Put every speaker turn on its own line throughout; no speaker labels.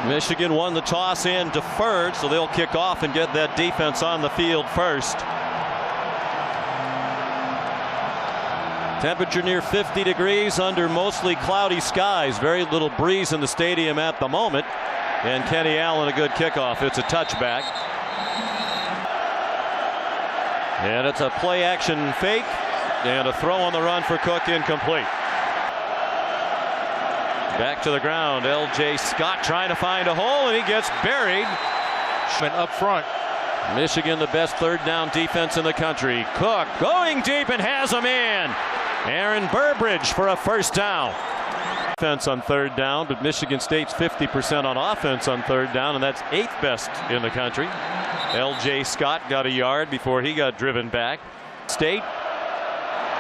Michigan won the toss and deferred, so they'll kick off and get that defense on the field first. Temperature near 50 degrees under mostly cloudy skies. Very little breeze in the stadium at the moment. And Kenny Allen, a good kickoff. It's a touchback. And it's a play action fake. And a throw on the run for Cook, incomplete. Back to the ground. L.J. Scott trying to find a hole, and he gets buried.
Up front.
Michigan, the best third down defense in the country. Cook going deep and has him in. Aaron Burbridge for a first down. Defense on third down, but Michigan State's 50% on offense on third down, and that's 8th best in the country. L.J. Scott got a yard before he got driven back. State.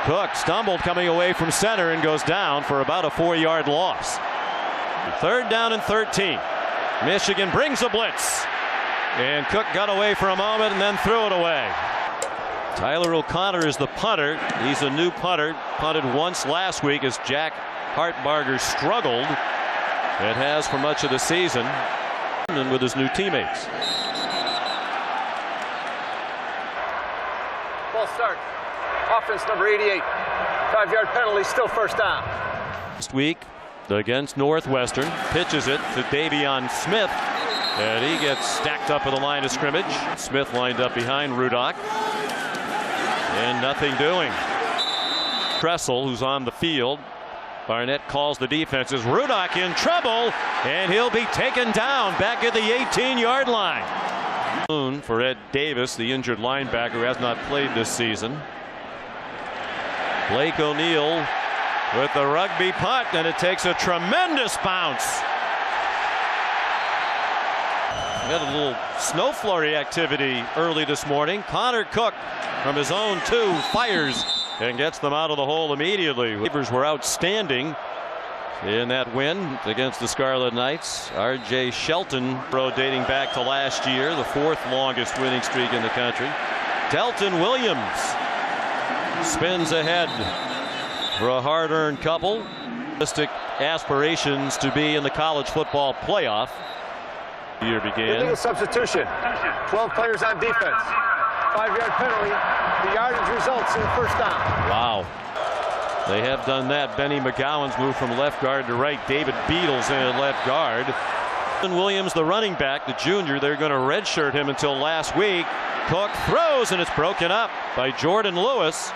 Cook stumbled coming away from center and goes down for about a 4-yard loss. Third down and 13. Michigan brings a blitz. And Cook got away for a moment and then threw it away. Tyler O'Connor is the punter. He's a new punter. Punted once last week as Jack Hartbarger struggled. It has for much of the season. And with his new teammates.
Ball start. Offense number 88. 5-yard penalty, still first down.
Last week against Northwestern. Pitches it to Davion Smith. And he gets stacked up at the line of scrimmage. Smith lined up behind Rudock. And nothing doing. Tressel, who's on the field. Barnett calls the defense. Is Rudock in trouble? And he'll be taken down back at the 18-yard line. For Ed Davis, the injured linebacker who has not played this season. Blake O'Neill with the rugby punt, and it takes a tremendous bounce. We had a little snow flurry activity early this morning. Connor Cook from his own 2 fires and gets them out of the hole immediately. Receivers were outstanding in that win against the Scarlet Knights. R.J. Shelton, dating back to last year, the 4th longest winning streak in the country. Delton Williams spins ahead for a hard-earned couple. Realistic aspirations to be in the college football playoff. The year began.
Illegal substitution. 12 players on defense. 5-yard penalty. The yardage results in the first down.
Wow. They have done that. Benny McGowan's moved from left guard to right. David Beadle's in at left guard. Williams, the running back, the junior, they're going to redshirt him until last week. Cook throws, and it's broken up by Jordan Lewis.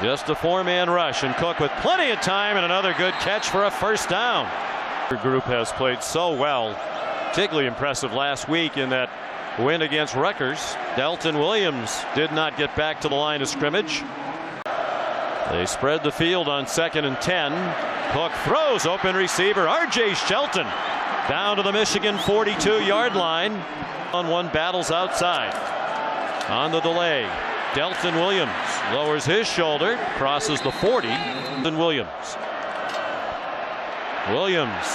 Just a 4-man rush, and Cook with plenty of time and another good catch for a first down. The group has played so well, particularly impressive last week in that win against Rutgers. Delton Williams did not get back to the line of scrimmage. They spread the field on 2nd and 10. Cook throws, open receiver R.J. Shelton down to the Michigan 42-yard line. On one, battles outside. On the delay, Delton Williams lowers his shoulder, crosses the 40. Then Williams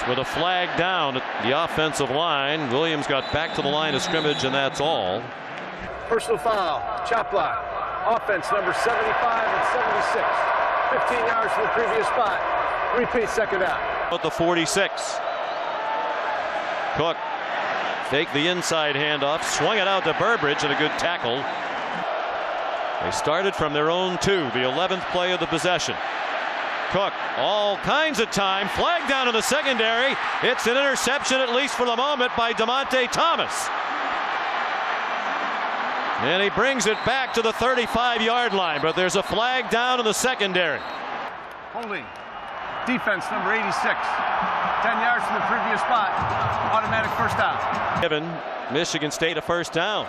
with a flag down at the offensive line. Williams got back to the line of scrimmage, and that's all.
Personal foul, chop block. Offense number 75 and 76. 15 yards from the previous spot. Repeat, second down.
At the 46. Cook faked the inside handoff, swung it out to Burbridge, and a good tackle. They started from their own 2, the 11th play of the possession. Cook, all kinds of time, flag down in the secondary. It's an interception, at least for the moment, by DeMonte Thomas. And he brings it back to the 35-yard line, but there's a flag down in the secondary.
Holding. Defense number 86. 10 yards from the previous spot. Automatic first down.
Given Michigan State a first down.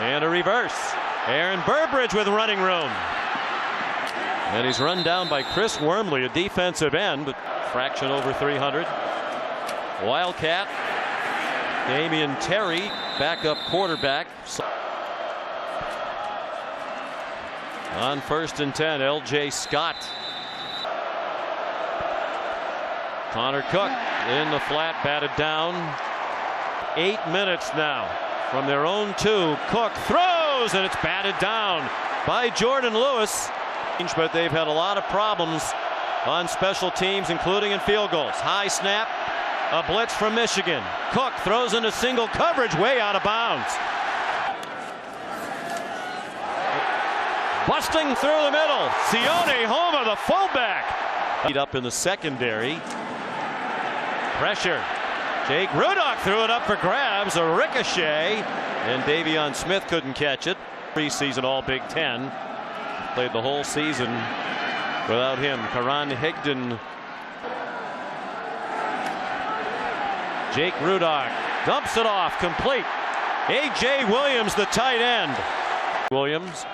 And a reverse. Aaron Burbridge with running room. And he's run down by Chris Wormley, a defensive end, but fraction over 300. Wildcat. Damian Terry, backup quarterback. On 1st and 10, L.J. Scott. Connor Cook in the flat, batted down. 8 minutes now from their own 2. Cook throws, and it's batted down by Jordan Lewis. But they've had a lot of problems on special teams, including in field goals. High snap, a blitz from Michigan. Cook throws into single coverage, way out of bounds. Busting through the middle, Sione Homa, the fullback. Up in the secondary. Pressure. Jake Rudock threw it up for grabs, a ricochet, and Davion Smith couldn't catch it. Preseason All Big Ten. Played the whole season without him. Karan Higdon. Jake Rudock dumps it off, complete. A.J. Williams, the tight end. Williams,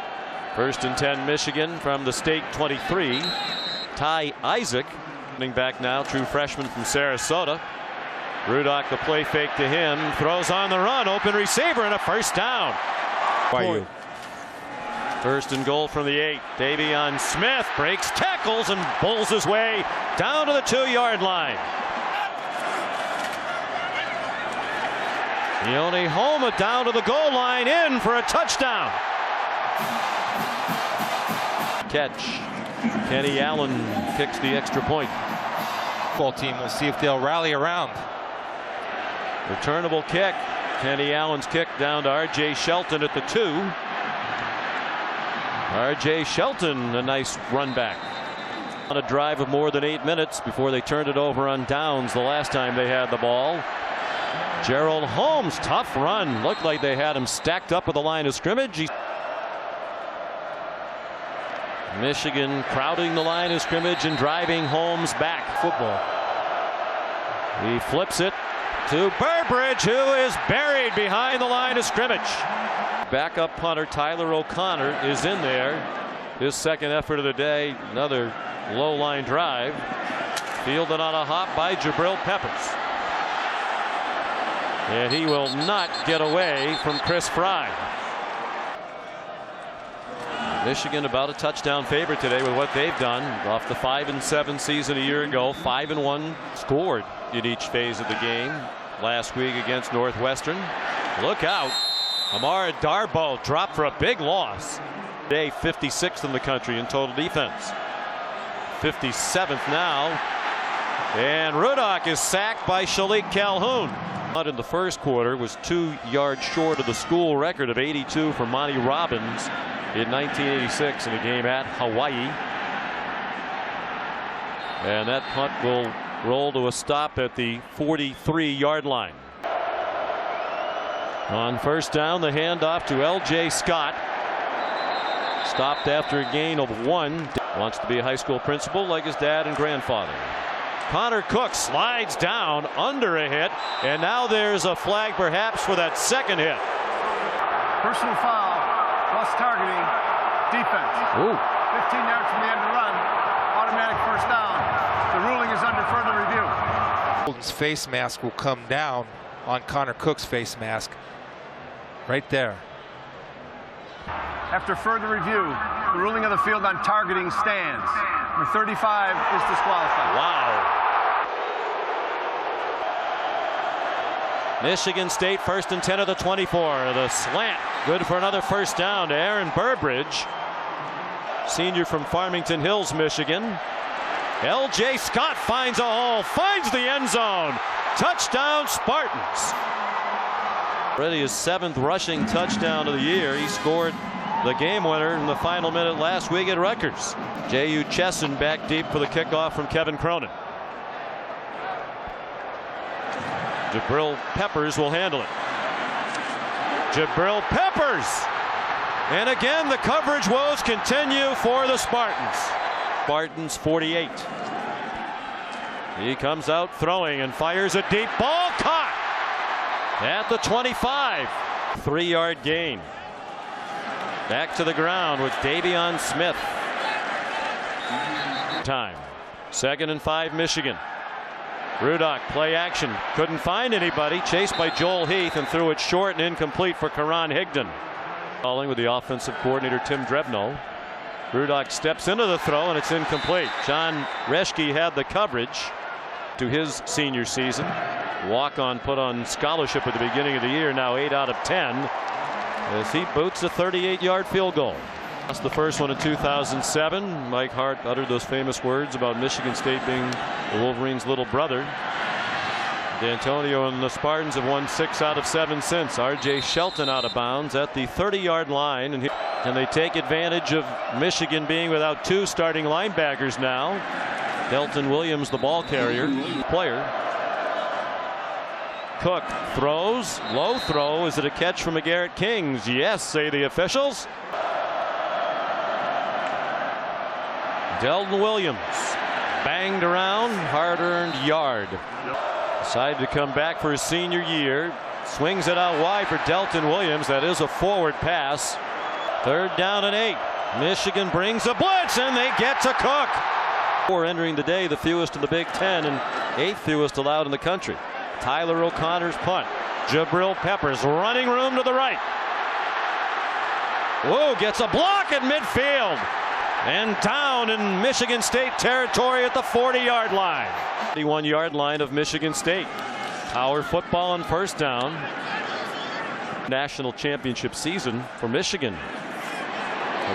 1st and 10 Michigan from the state 23. Ty Isaac, running back now, true freshman from Sarasota. Rudock, the play fake to him, throws on the run, open receiver, and a first down.
You.
1st and goal from the 8. Davion Smith breaks tackles and bowls his way down to the 2-yard line. Sione Homa down to the goal line, in for a touchdown. Catch. Kenny Allen kicks the extra point.
Football team, we'll see if they'll rally around.
Returnable kick. Kenny Allen's kick down to R.J. Shelton at the 2. R.J. Shelton, a nice run back. On a drive of more than 8 minutes before they turned it over on downs the last time they had the ball. Gerald Holmes, tough run. Looked like they had him stacked up with the line of scrimmage. Michigan crowding the line of scrimmage and driving Holmes back. Football. He flips it to Burbridge, who is buried behind the line of scrimmage. Backup punter Tyler O'Connor is in there. His second effort of the day. Another low line drive. Fielded on a hop by Jabril Peppers. And he will not get away from Chris Fry. Michigan about a touchdown favorite today with what they've done off the 5-7 season a year ago. 5-1 scored in each phase of the game last week against Northwestern. Look out. Amara Darboh dropped for a big loss. Today 56th in the country in total defense. 57th now. And Rudock is sacked by Shalik Calhoun. In the first quarter was 2 yards short of the school record of 82 for Monty Robbins in 1986 in a game at Hawaii. And that punt will roll to a stop at the 43-yard line. On first down, the handoff to L.J. Scott. Stopped after a gain of 1. Wants to be a high school principal like his dad and grandfather. Connor Cook slides down under a hit, and now there's a flag perhaps for that second hit.
Personal foul, plus targeting, defense.
Ooh.
15 yards from the end of the run, automatic first down. The ruling is under further review.
Holden's face mask will come down on Connor Cook's face mask. Right there.
After further review, the ruling of the field on targeting stands. Number 35 is disqualified.
Wow. Michigan State 1st and 10 of the 24. The slant good for another first down to Aaron Burbridge, senior from Farmington Hills, Michigan. L.J. Scott finds a hole, finds the end zone. Touchdown Spartans. Already his 7th rushing touchdown of the year. He scored the game winner in the final minute last week at Rutgers. J.U. Chesson back deep for the kickoff from Kevin Cronin. Jabril Peppers will handle it. Jabril Peppers. And again, the coverage woes continue for the Spartans. Spartans 48. He comes out throwing and fires a deep ball, caught at the 25. 3-yard gain. Back to the ground with Davion Smith. Time. 2nd and 5 Michigan. Rudock play action. Couldn't find anybody. Chased by Joel Heath and threw it short and incomplete for Karan Higdon. Calling with the offensive coordinator Tim Drebno. Rudock steps into the throw and it's incomplete. John Reschke had the coverage to his senior season. Walk-on put on scholarship at the beginning of the year. Now 8 out of 10 as he boots a 38-yard field goal. That's the first one in 2007. Mike Hart uttered those famous words about Michigan State being the Wolverines' little brother. D'Antonio and the Spartans have won 6 out of 7 since. R.J. Shelton out of bounds at the 30-yard line, and they take advantage of Michigan being without 2 starting linebackers now. Delton Williams, the ball carrier player. Cook throws, low throw. Is it a catch from McGarrett Kings? Yes, say the officials. Delton Williams banged around, hard-earned yard. Decided to come back for his senior year. Swings it out wide for Delton Williams. That is a forward pass. 3rd down and 8. Michigan brings a blitz, and they get to Cook. 4 entering the day, the fewest in the Big Ten and 8th fewest allowed in the country. Tyler O'Connor's punt. Jabril Peppers running room to the right. Whoa, gets a block at midfield. And down in Michigan State territory at the 40-yard line. 41-yard line of Michigan State. Power football on 1st down. National championship season for Michigan.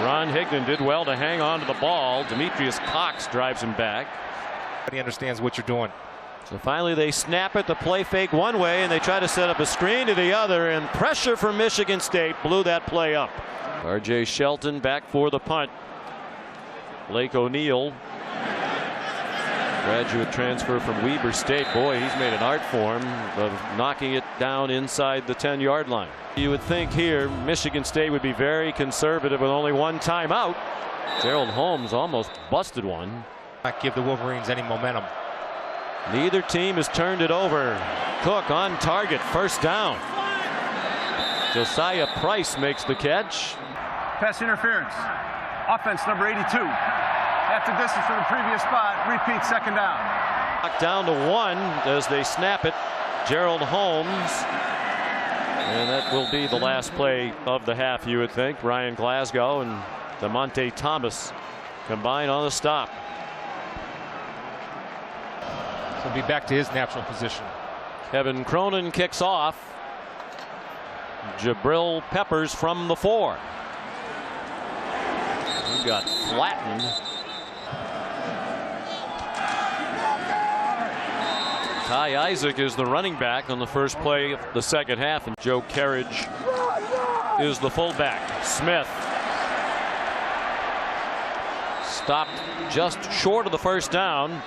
Ron Higdon did well to hang on to the ball. Demetrius Cox drives him back.
He understands what you're doing.
So finally they snap it, the play fake one way, and they try to set up a screen to the other, and pressure from Michigan State blew that play up. R.J. Shelton back for the punt. Blake O'Neill, graduate transfer from Weber State. Boy, he's made an art form of knocking it down inside the 10-yard line. You would think here Michigan State would be very conservative with only 1 timeout. Gerald Holmes almost busted one.
Not give the Wolverines any momentum.
Neither team has turned it over. Cook on target, 1st down. Josiah Price makes the catch.
Pass interference. Offense number 82. Half the distance from the previous spot. Repeat, 2nd down.
Knocked down to 1 as they snap it. Gerald Holmes. And that will be the last play of the half, you would think. Ryan Glasgow and DeMonte Thomas combine on the stop.
He'll be back to his natural position.
Kevin Cronin kicks off. Jabril Peppers from the 4. He got flattened. Ty Isaac is the running back on the first play of the 2nd half, and Joe Carriage is the fullback. Smith stopped just short of the 1st down.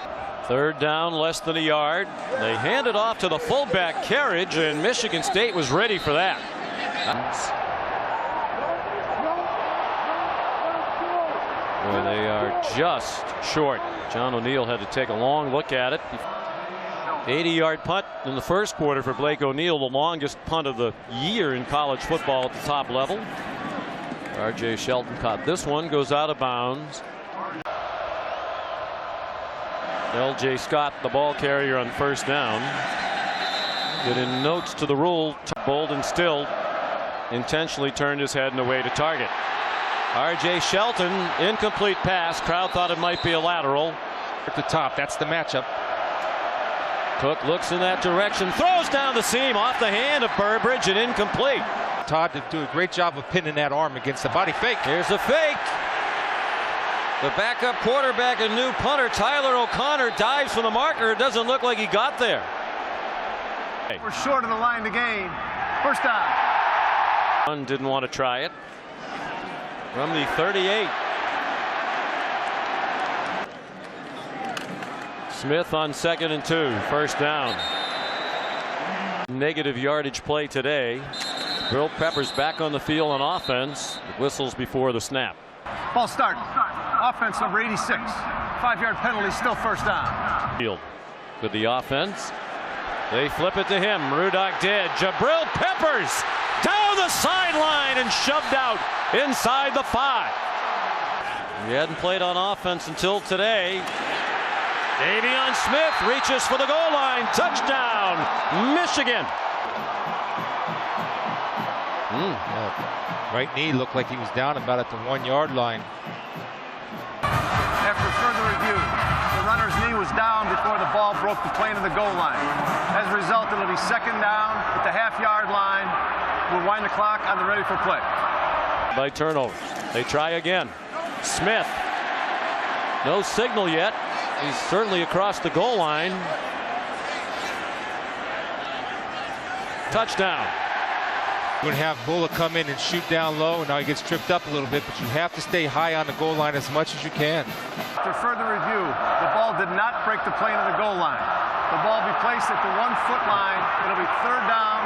3rd down, less than a yard. They hand it off to the fullback Carriage, and Michigan State was ready for that. Boy, they are just short. John O'Neill had to take a long look at it. 80-yard punt in the 1st quarter for Blake O'Neill, the longest punt of the year in college football at the top level. R.J. Shelton caught this one, goes out of bounds. L.J. Scott, the ball carrier on 1st down. But in notes to the rule, Bolden still intentionally turned his head and away to target. R.J. Shelton, incomplete pass. Crowd thought it might be a lateral.
At the top, that's the matchup.
Cook looks in that direction, throws down the seam off the hand of Burbridge, and incomplete.
Todd did do a great job of pinning that arm against the body fake.
Here's a fake. The backup quarterback and new punter Tyler O'Connor dives from the marker. It doesn't look like he got there.
We're short of the line to gain. 1st down.
One didn't want to try it. From the 38. Smith on 2nd and 2. 1st down. Negative yardage play today. Jabril Peppers back on the field on offense. The whistles before the snap.
Ball start. Offense number 86. 5-yard penalty, still 1st down.
Field with the offense. They flip it to him. Rudock did. Jabril Peppers down the sideline and shoved out inside the 5. He hadn't played on offense until today. Davion Smith reaches for the goal line. Touchdown, Michigan.
Right knee looked like he was down about at the 1-yard line.
After further review, the runner's knee was down before the ball broke the plane of the goal line. As a result, it'll be 2nd down at the half-yard line. We'll wind the clock on the ready for play.
by turnovers. They try again. Smith. No signal yet. He's certainly across the goal line. Touchdown.
You would have Bullock come in and shoot down low, and now he gets tripped up a little bit, but you have to stay high on the goal line as much as you can.
After further review, the ball did not break the plane of the goal line. The ball will be placed at the 1 foot line. It'll be third down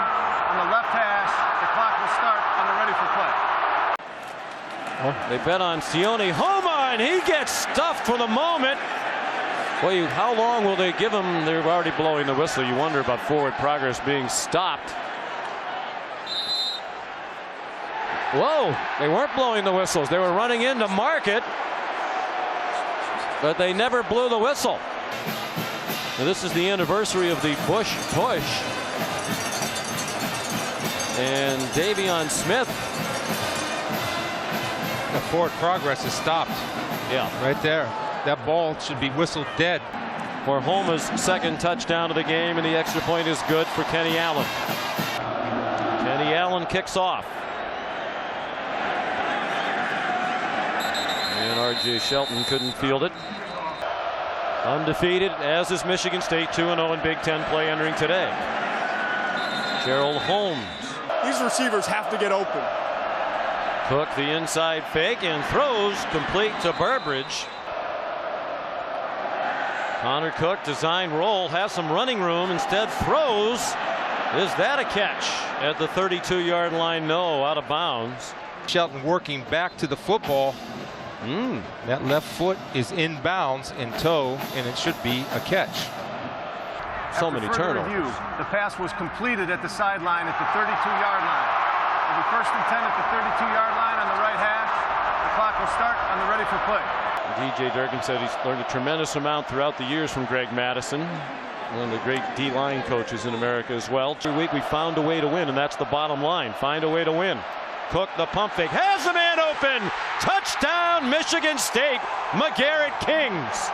on the left hash. The clock will start on the ready for play.
They bet on Sione Homa, and he gets stuffed for the moment. Well, how long will they give him? They're already blowing the whistle. You wonder about forward progress being stopped. Whoa, they weren't blowing the whistles. They were running in to mark it, but they never blew the whistle. Now, this is the anniversary of the Bush push. And Davion Smith.
The forward progress is stopped.
Yeah,
Right there. That ball should be whistled dead.
for Homa's second touchdown of the game, and the extra point is good for Kenny Allen. Kenny Allen kicks off. And R.J. Shelton couldn't field it. Undefeated, as is Michigan State, 2-0 in Big Ten play entering today. Gerald Holmes.
These receivers have to get open.
Cook the inside fake and throws complete to Burbridge. Connor Cook, design roll, has some running room, instead throws. Is that a catch at the 32-yard line? No, out of bounds.
Shelton working back to the football. That left foot is in bounds in tow, and it should be a catch.
So
After
many
further
turnovers.
review, the pass was completed at the sideline at the 32-yard line. It'll be first and 10 at the 32-yard line on the right hash. The clock will start on the ready for play.
DJ Durkin said he's learned a tremendous amount throughout the years from Greg Madison, one of the great D-line coaches in America as well. Every week we found a way to win, and that's the bottom line. Find a way to win. Cook, the pump fake, has the man open. Touchdown, Michigan State. McGarrett Kings.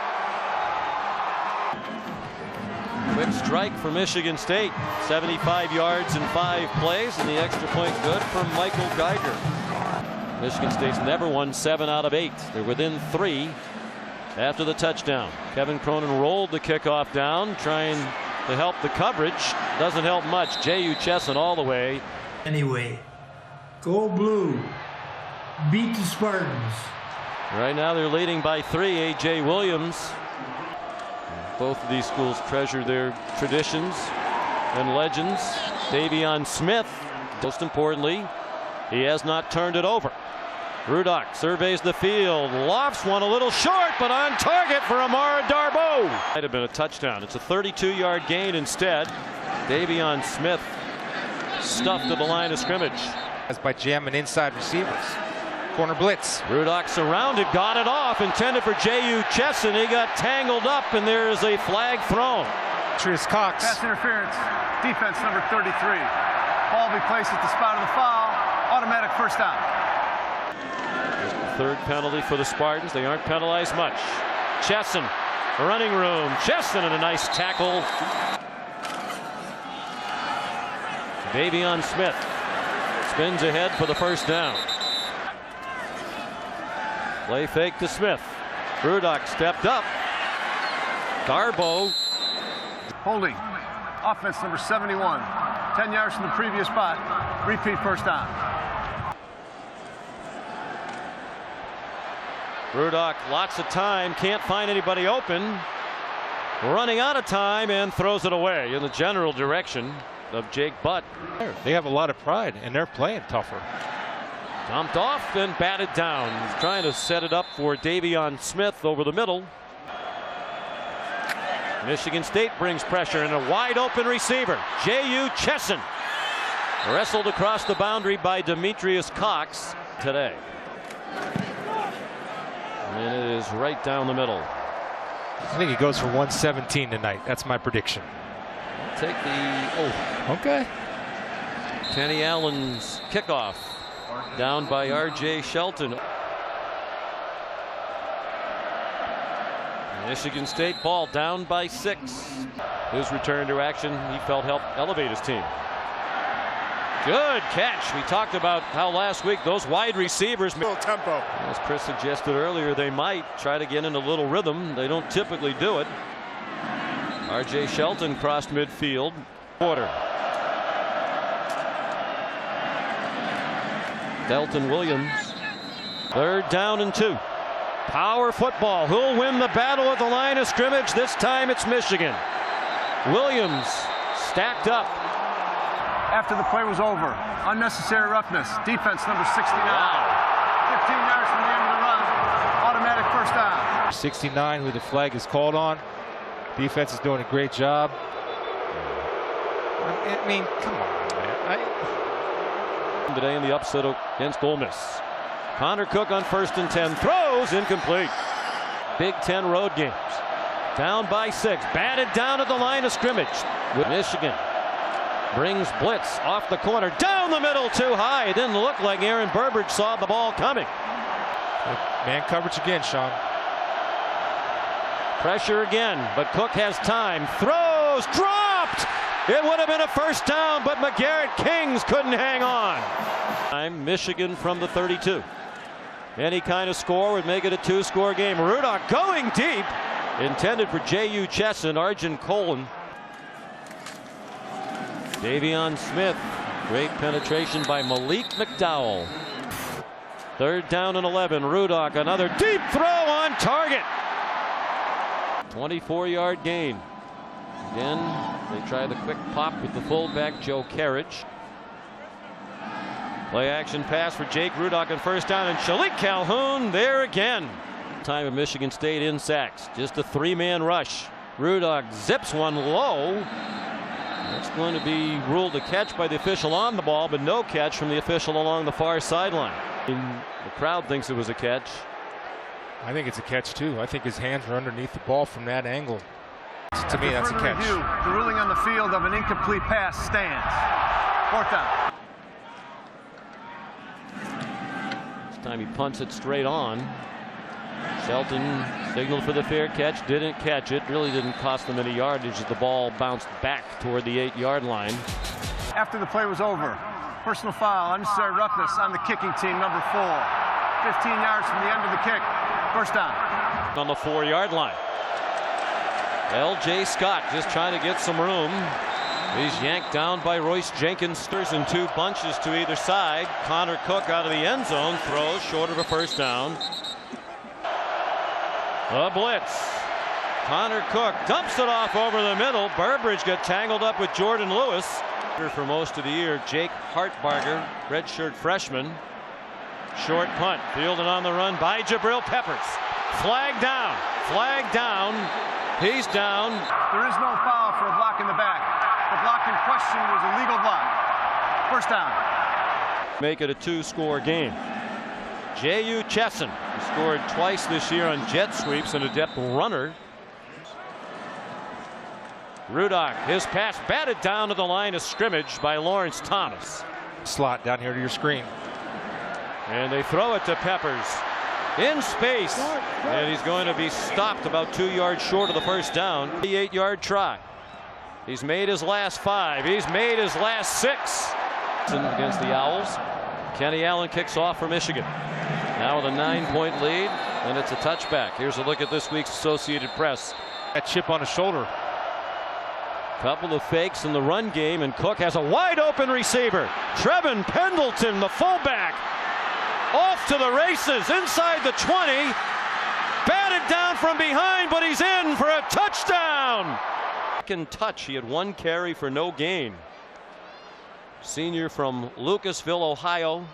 Quick strike for Michigan State. 75 yards in 5 plays, and the extra point good for Michael Geiger. Michigan State's never won 7 out of 8. They're within 3 after the touchdown. Kevin Cronin rolled the kickoff down, trying to help the coverage. Doesn't help much. J.U. Chesson all the way.
Anyway, go blue. Beat the Spartans.
Right now they're leading by 3. A.J. Williams. Both of these schools treasure their traditions and legends. Davion Smith, most importantly, he has not turned it over. Rudock surveys the field, lofts one a little short, but on target for Amara Darboh. Might have been a touchdown. It's a 32-yard gain instead. Davion Smith stuffed to the line of scrimmage.
As by jamming inside receivers. Corner blitz.
Rudock surrounded, got it off, intended for J.U. Chesson. He got tangled up, and there is a flag thrown.
Tris Cox.
Pass interference, defense number 33. Ball will be placed at the spot of the foul. Automatic first down.
There's the third penalty for the Spartans. They aren't penalized much. Chesson, running room. Chesson and a nice tackle. Davion Smith spins ahead for the first down. Play fake to Smith. Rudock stepped up. Darboh.
Holding. Offense number 71. 10 yards from the previous spot. Repeat first down.
Rudock, lots of time, can't find anybody open. Running out of time and throws it away in the general direction of Jake Butt.
They have a lot of pride, and they're playing tougher.
Dumped off and batted down. He's trying to set it up for Davion Smith over the middle. Michigan State brings pressure and a wide open receiver. J.U. Chesson wrestled across the boundary by Demetrius Cox today. And it is right down the middle.
I think he goes for 117 tonight. That's my prediction.
Take the
Okay.
Kenny Allen's kickoff. Down by R.J. Shelton. Michigan State ball down by 6. His return to action, he felt, helped elevate his team. Good catch. We talked about how last week those wide receivers,
Little tempo.
as Chris suggested earlier, they might try to get in a little rhythm. They don't typically do it. R.J. Shelton crossed midfield. Quarter. Delton Williams. 3rd down and 2. Power football. Who'll win the battle at the line of scrimmage? This time it's Michigan. Williams stacked up.
After the play was over, unnecessary roughness. Defense number 69.
Wow.
15 yards from the end of the run. Automatic first down.
69, who the flag is called on. Defense is doing a great job. I mean, come on, man.
Today in the upset against Ole Miss. Connor Cook on 1st and 10. Throws incomplete. Big Ten road games. Down by 6. Batted down at the line of scrimmage. Michigan brings blitz off the corner. Down the middle too high. It didn't look like Aaron Burbridge saw the ball coming.
Man coverage again, Sean.
Pressure again, but Cook has time. Throws, dropped! It would have been a first down, but McGarrett Kings couldn't hang on. Michigan from the 32. Any kind of score would make it a 2-score game. Rudock going deep. Intended for J.U. Chesson, Arjun Colon. Davion Smith. Great penetration by Malik McDowell. 3rd down and 11. Rudock, another deep throw on target. 24-yard gain. Again, they try the quick pop with the fullback, Joe Carriage. Play action pass for Jake Rudock on 1st down, and Shalik Calhoun there again. Time of Michigan State in sacks. Just a 3-man rush. Rudock zips one low. That's going to be ruled a catch by the official on the ball, but no catch from the official along the far sideline. The crowd thinks it was a catch.
I think it's a catch, too. I think his hands were underneath the ball from that angle. To me, that's a
Further
catch.
review, the ruling on the field of an incomplete pass stands. 4th down.
This time he punts it straight on. Shelton signaled for the fair catch, didn't catch it. Really didn't cost them any yardage as the ball bounced back toward the 8-yard line.
After the play was over, personal foul, unnecessary roughness on the kicking team, number 4. 15 yards from the end of the kick. First down.
On the 4-yard line. L.J. Scott just trying to get some room. He's yanked down by Royce Jenkins. In 2 bunches to either side. Connor Cook out of the end zone. Throws short of a first down. A blitz. Connor Cook dumps it off over the middle. Burbridge got tangled up with Jordan Lewis. For most of the year, Jake Hartbarger, redshirt freshman. Short punt, fielded on the run by Jabril Peppers. Flag down, flag down. He's down.
There is no foul for a block in the back. The block in question was a legal block. First down.
Make it a 2-score game. J.U. Chesson scored twice this year on jet sweeps, and adept runner. Rudock, his pass batted down to the line of scrimmage by Lawrence Thomas.
Slot down here to your screen.
And they throw it to Peppers in space, and he's going to be stopped about 2 yards short of the first down. The 8-yard try. He's made his last 5. He's made his last 6 against the Owls. Kenny Allen kicks off for Michigan. Now with a 9-point lead, and it's a touchback. Here's a look at this week's Associated Press.
That chip on his shoulder.
Couple of fakes in the run game, and Cook has a wide open receiver. Trevin Pendleton, the fullback, off to the races inside the 20. Batted down from behind, but he's in for a touchdown. Second touch. He had 1 carry for no gain. Senior from Lucasville, Ohio.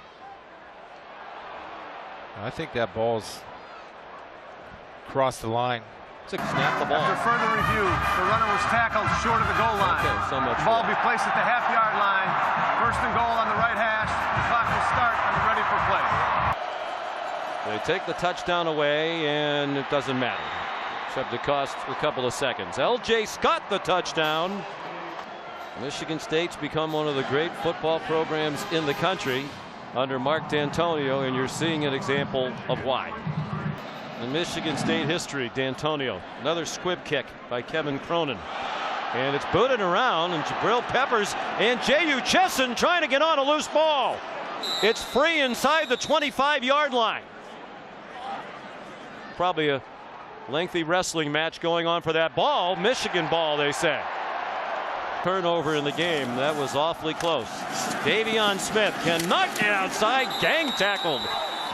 I think that ball's crossed the line.
Snap the ball.
After further review, the runner was tackled short of the goal line.
Okay, so much
the ball
for
be placed at the half-yard line. 1st and goal on the right hash. The clock will start and be ready for play.
They take the touchdown away, and it doesn't matter, except it costs a couple of seconds. L.J. Scott the touchdown. Michigan State's become one of the great football programs in the country under Mark D'Antonio, and you're seeing an example of why. In Michigan State history, D'Antonio, another squib kick by Kevin Cronin. And it's booted around, and Jabril Peppers and J.U. Chesson trying to get on a loose ball. It's free inside the 25-yard line. Probably a lengthy wrestling match going on for that ball. Michigan ball, they say. Turnover in the game. That was awfully close. Davion Smith cannot get outside. Gang tackled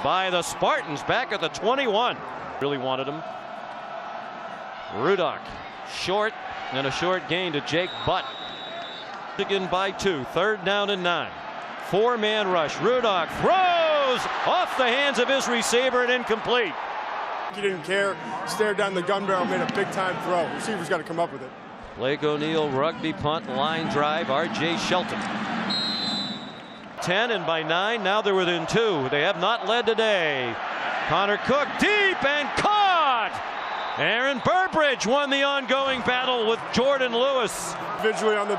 by the Spartans back at the 21. Really wanted him. Rudock short, and a short gain to Jake Butt. Michigan by 2. 3rd down and 9. 4-man rush. Rudock throws off the hands of his receiver and incomplete.
He didn't care. Stared down the gun barrel, made a big-time throw. Receiver's got to come up with it.
Blake O'Neill rugby punt, line drive. R.J. Shelton. 10 and by 9. Now they're within 2. They have not led today. Connor Cook deep and caught. Aaron Burbridge won the ongoing battle with Jordan Lewis.
Visually on the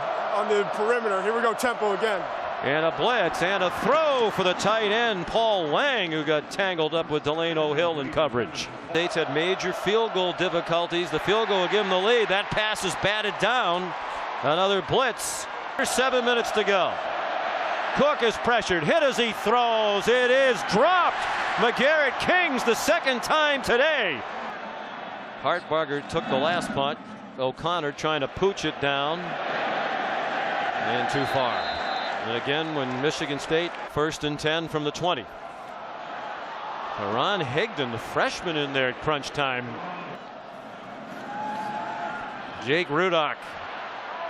perimeter. Here we go, tempo again.
And a blitz and a throw for the tight end, Paul Lang, who got tangled up with Delano Hill in coverage. States had major field goal difficulties. The field goal will give them the lead. That pass is batted down. Another blitz. There's 7 minutes to go. Cook is pressured, hit as he throws. It is dropped. McGarrett Kings the 2nd time today. Hartbarger took the last punt. O'Connor trying to pooch it down. And too far. And again, when Michigan State 1st and 10 from the 20. Ron Higdon, the freshman, in there at crunch time. Jake Rudock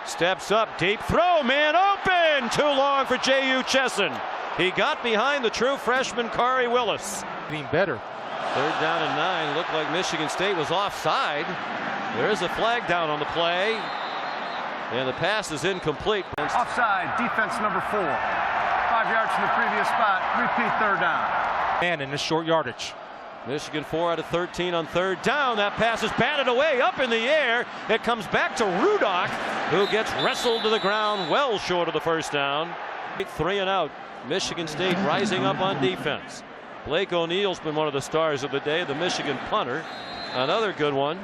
steps up, deep throw, man open, too long for J.U. Chesson. He got behind the true freshman Kari Willis.
Getting better.
3rd down and 9. Looked like Michigan State was offside. There is a flag down on the play. And the pass is incomplete.
Offside, defense number 4. 5 yards from the previous spot. Repeat 3rd down.
And in this short yardage.
Michigan 4 out of 13 on 3rd down. That pass is batted away up in the air. It comes back to Rudock, who gets wrestled to the ground well short of the 1st down. 3 and out. Michigan State rising up on defense. Blake O'Neill's been one of the stars of the day, the Michigan punter. Another good one.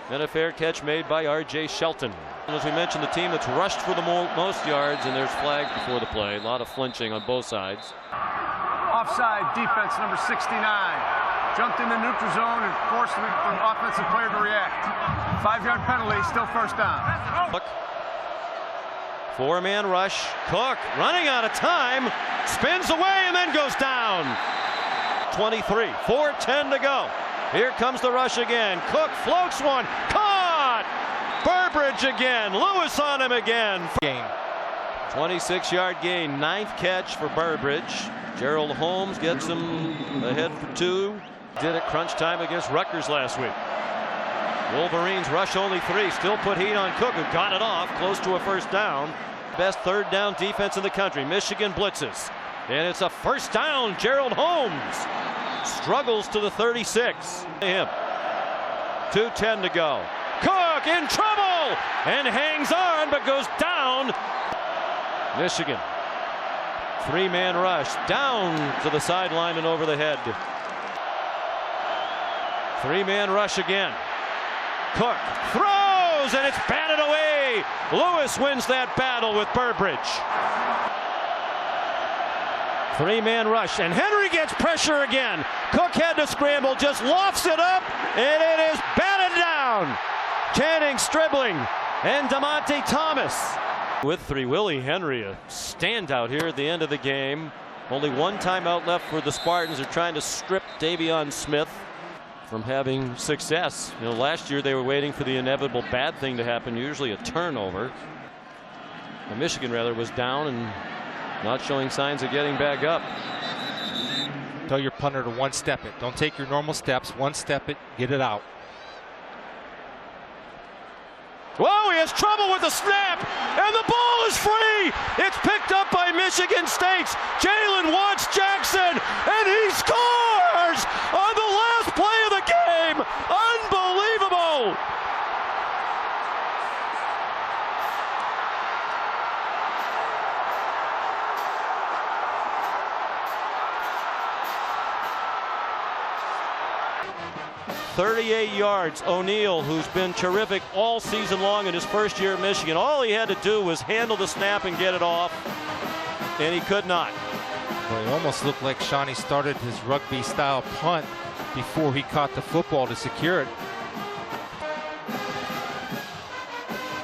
And a fair catch made by R.J. Shelton. As we mentioned, the team that's rushed for the most yards, and there's flags before the play. A lot of flinching on both sides.
Offside, defense number 69. Jumped in the neutral zone and forced the offensive player to react. 5-yard penalty, still 1st down.
Cook. 4-man rush. Cook running out of time. Spins away and then goes down. 23. 4:10 to go. Here comes the rush again. Cook floats one. Caught! Burbridge again. Lewis on him again.
Game.
26-yard gain. 9th catch for Burbridge. Gerald Holmes gets him ahead for 2. Did it crunch time against Rutgers last week. Wolverines rush only 3. Still put heat on Cook, who got it off close to a 1st down. Best 3rd down defense in the country. Michigan blitzes. And it's a 1st down. Gerald Holmes struggles to the 36. Him. 2:10 to go. Cook in trouble and hangs on but goes down. Michigan. 3-man rush down to the sideline and over the head. 3-man rush again. Cook throws and it's batted away. Lewis wins that battle with Burbridge. 3-man rush and Henry gets pressure again. Cook had to scramble, just lofts it up, and it is batted down. Channing Stribling and DeMonte Thomas. With 3, Willie Henry, a standout here at the end of the game. Only 1 timeout left for the Spartans. They're trying to strip Davion Smith from having success. You know, last year they were waiting for the inevitable bad thing to happen, usually a turnover. Michigan rather was down and not showing signs of getting back up.
Tell your punter to 1-step it. Don't take your normal steps. 1-step it, get it out.
Whoa, he has trouble with the snap, and the ball is free. It's picked up by Michigan State's Jalen Watts Jackson, and he scores on the last play of the game. Unbelievable. 38 yards. O'Neal, who's been terrific all season long in his first year at Michigan, all he had to do was handle the snap and get it off, and he could not.
Well, it almost looked like Shawnee started his rugby-style punt before he caught the football to secure it.